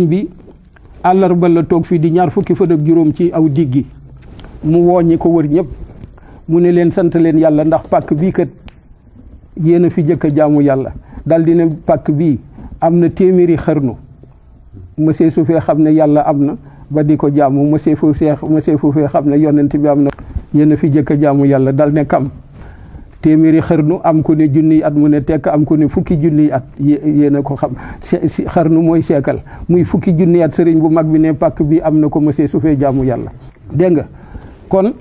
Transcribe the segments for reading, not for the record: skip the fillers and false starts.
bi àllarba la toog fii di ñaar fukki fan ak juróom ci aw diggi mu woo ñi ko wër ñëpp mu ne leen sant leen yàlla ndax pàkk bii kat yéen a fi jëkk a jaamu yàlla dal di ne pàkk bii am na téeméeri xarnu monsieur su fee xam ne yàlla am na ba di ko jaamu monsieur fu fee xam ne yonent bi am na yéen a fi jëkk a jaamu yàlla dal ne kam téeméeri xarnu am ku ne junniy at mu ne tekk am ku ne fukki junniy at yéen a ko xam xarnu mooy seekal muy fukki junniy at sëriñ bu mag bi ne pàkk bi am na ko monsieur su fee jaamu yàlla dégg nga kon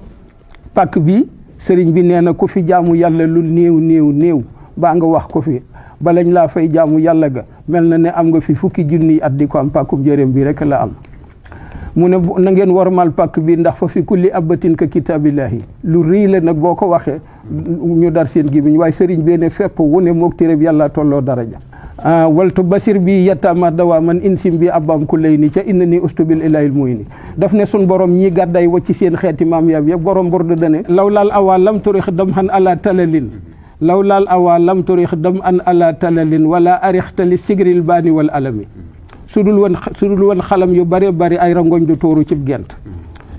pàkk bi sëriñ bi nee na ku fi jaamu yàlla lu néew baa nga wax ko fi balañ laa fay jaamu yàlla ga mel na ne am nga fi fukki junniy at di ko am pàkkum njëreem bi rek la am mu ne na ngeen warmal pàkk bi ndax fa fi kulli abatin ka kitaabillahi lu rëy la nag boo ko waxee ñu dar seen gémmiñ waaye sëriñ bee ne fépp wu ne mook téréb yàlla tolloo daraja waltu basir bi yettama dawa man insim bi abam ku lay ni ca inna ni ustubil ilahil muy ni daf ne sun borom ñi gàdday wa ci seen xeeti maam yab yëpp borom bordu dane law laal awa lam turix dam xan ala talalin law laal awa lam turix dam an ala talalin wala arixtali sigril baani wal alami su dul woon xalam yu bare bari ay rangoñ du tóoru cib gent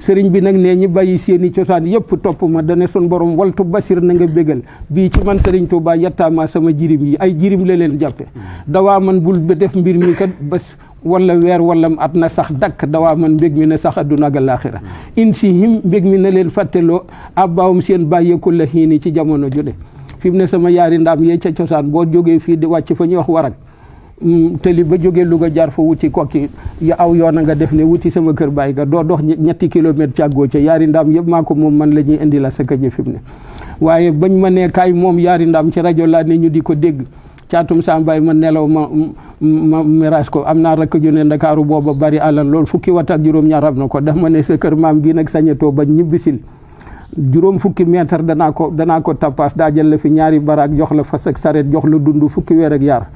sëriñ bi nag nee ñi bàyyi seeni cosaan yëpp topp ma dane sun borom waltu basir na nga bégal bii ci man sëriñ Tuubaa yettaama sama jirim yi ay jirim la leen jàppe dawaa man bul ba def mbir mi kat bés wala weer wala at na sax dakk dawaa man mbég mi na sax adduna ak alaaxira in si him mbég mi na leen fàtteloo abbaawum seen bàyyeeku la xiini ci jamono jude fi mu ne sama yaari ndaam yee ca cosaan boo jógee fii di wàcc fa ñuy wax warag tëli ba jógee Louga jaar fa wuti kokki ya aw yoon a nga def ne wuti sama kër bàyyi ga doo dox ñetti kilomètre càggoo ca yaari ndaam yëpp maa ko moom man la ñuy indi la sa kaje fi mu ne waaye bañ ma ne kaay moom yaari ndaam ci rajo laa ne ñu di ko dégg caatum sambaay ma nelaw ma mirage ko am naa rakk ju ne Ndakaaru booba bari alal loolu fukki wat ak juróom-ñaar am na ko daf ma ne sa kër maam gi nag sañetoo ba ñibbisil juróom fukki mètre danaa ko tappaas daa jël la fi ñaari baraak jox la fas ak saret jox la dund fukki weer ak yaar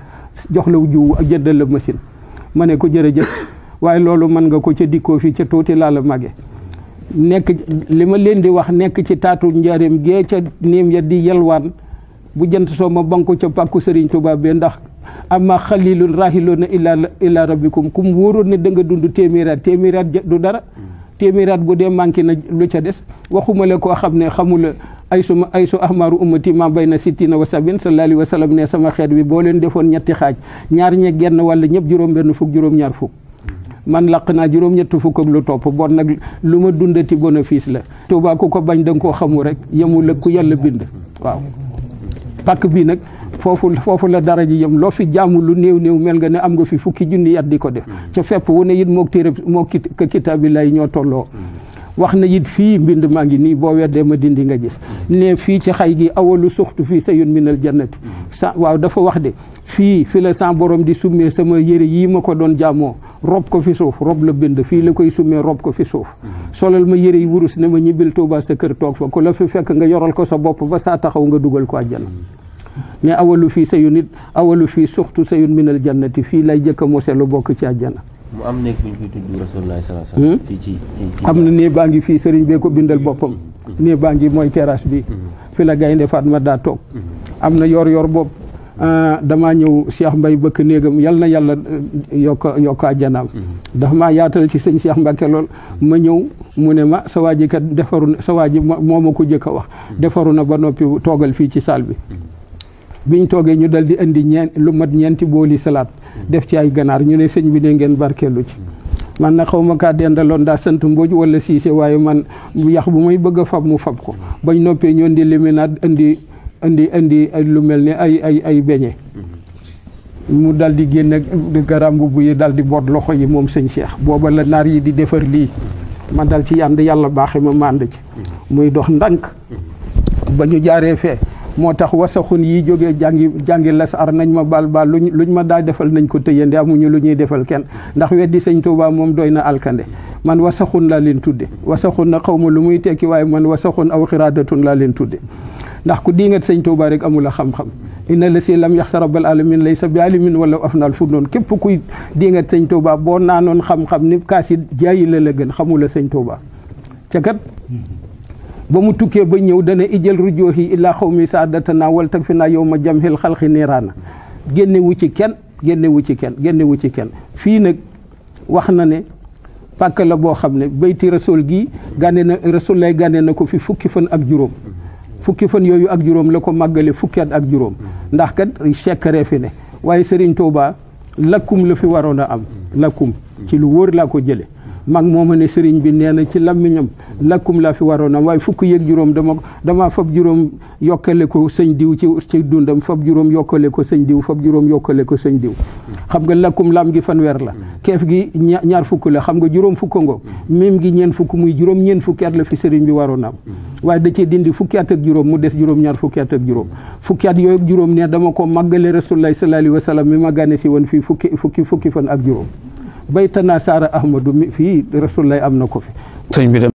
jox la jiw ak jëndal la machine ma ne ko jërëjëf waaye loolu mën nga ko ca dikkoo fii ca tuuti laa la mage nekk li ma leen di wax nekk ci taatu njaareem gee ca néem ya di yelwaan bu jant soo ma banku ca pàkku Sëriñ Tuubaa be ndax amma xalilun rahiloona ila rabbikum kum wóoroon ne da nga dund téeméeraat du dara téeméeraat bu dee manqué na lu ca des waxuma la koo xam ne xamula ay su ahmaru ummati ma bayna sittina wa sabin sallallahu alayhi wa sallam ne sama xeet bi boo leen defoon ñetti xaaj ñaar ñe genn wala ñëpp juróom-benn fukk juróom-ñaar fukk man laq naa juróom-ñett fukk ak lu topp bon nag lu ma dundati bénéfice la Tuubaa ku ko bañ da nga koo xamu rek yemul ak ku yàlla bind waaw pàkk bii nag foofu la dara ji yem loo fi jaamu lu néew mel nga ne am nga fi fukki junni at di ko def ca fepp wu ne it mook téere moo kitaabillahi ñoo tolloo wax na it fii mbind maa ngi nii boo weddee ma dindi nga gis ne fii ci xay gi awalu suxtu fii sayun minal jannati waaw dafa wax de fi la sa borom di summee sama yére yii ma ko doon jaamoo rob ko fi suuf rob la bind fii la koy summee rob ko fi suuf solal ma yére yi wurus ne ma ñibbil Tuubaa sa kër toog fa ku la fi fekk nga yoral ko sa bopp ba saa taxaw nga dugal ko àjjana ne awalu fii sayun it awalu fii suxtu sayun minal jannati fii lay jëkk a mose lu bokk ci àjjana mu am néeg bu ñu fiy tudd Rasulullah sallallahu alayhi wasallam ci am na néeg baa ngi fii sëriñ bee ko bindal boppam néeg baa ngi mooy terrasse bi fi la gaynde Fatma daa toog am na yor boobu damaa ñëw Cheikh Mbaye bëkk néegam yal na yàlla yokk àjjanaam dafa maa yaatal ci sëñ Cheikh Mbacke lool ma ñëw mu ne ma sa waa ji kat defaru sa waa ji moo ma ko jëkk a wax defaru na ba noppi toogal fii ci salle bi biñ toogee ñu dal di indi lu mat ñeenti booli salaat def ci ay ganaar ñu ne sëñ bi ne ngeen barkeelu ci man na xaw ma kaa dendaloon daa sant Mbodj wala Siise waaye man yax bu may bëgg a fab mu fab ko bañ noppee ñoon di liminaat indi lu mel ne ay beñe mu dal di génne garam mbubb yi dal di boot loxo yi moom sëñ Cheikh booba la naar yi di defar lii ma dal ci yànd yàlla baaxe ma mànd ci muy dox ndànk ba ñu jaaree fee moo tax wasaxun yi jógee jàngi las ar nañ ma baal luñ ma daa defal nañ ko tëyande amuñu lu ñuy defal kenn ndax weddi sëñ Tuubaa moom doy na alkande man wasaxun laa leen tudde wasaxun na xaw ma lu muy tekki waaye man wasaxun aw xiraadatun laa leen tudde ndax ku diingat sëñ Tuubaa rek amul a xam-xam inna la si lam yaxsa rabbal alamin laysa bi alimin wala afnal fu noonu képp kuy diingat sëñ Tuubaa boo naanoon xam-xam ni kaasi jaayi la gën xamula sëñ Tuubaa ca kat ba mu tukkee ba ñëw dana ijël rujoohi illaa xaw mi saadatana wal tag fi naa yow ma jam xil xalqi niiraana génnewu ci kenn fii nag wax na ne pàkk la boo xam ne bayti rasul gi gànne na rasul lay gànne na ko fi fukki fan ak juróom fukki fan yooyu ak juróom la ko màggale fukki at ak juróom ndax kat sekkare fi ne waaye Serigne Touba lakkum la fi waroon a am lakkum ci lu wóor laa ko jële mag mooma ne Serigne bi nee na ci làmmiñam lakkum laa fi waroon a am waaye fukki yeeg juróom dama fab juróom yokkale ko sëñ diw ci dundam fab juróom yokkale ko sëñ diw fab juróom yokkale ko sëñ diw xam nga lakkum lam gi fanweer la keef gi ñaar fukk la xam nga juróom fukk ngoog mim gi ñeen fukk muy juróom ñeen fukki at la fi Serigne bi waroon a am waaye da cee dindi fukki at ak juróom mu des juróom ñaar fukki at ak juróom fukki at yooyu juróom ne dama ko màggale Rasulullah sallallahu alayhi wa sallam mi ma gane si woon fii fukki fan ak juróom baytana saara ahmadu mi fii Rasulullah am na ko fi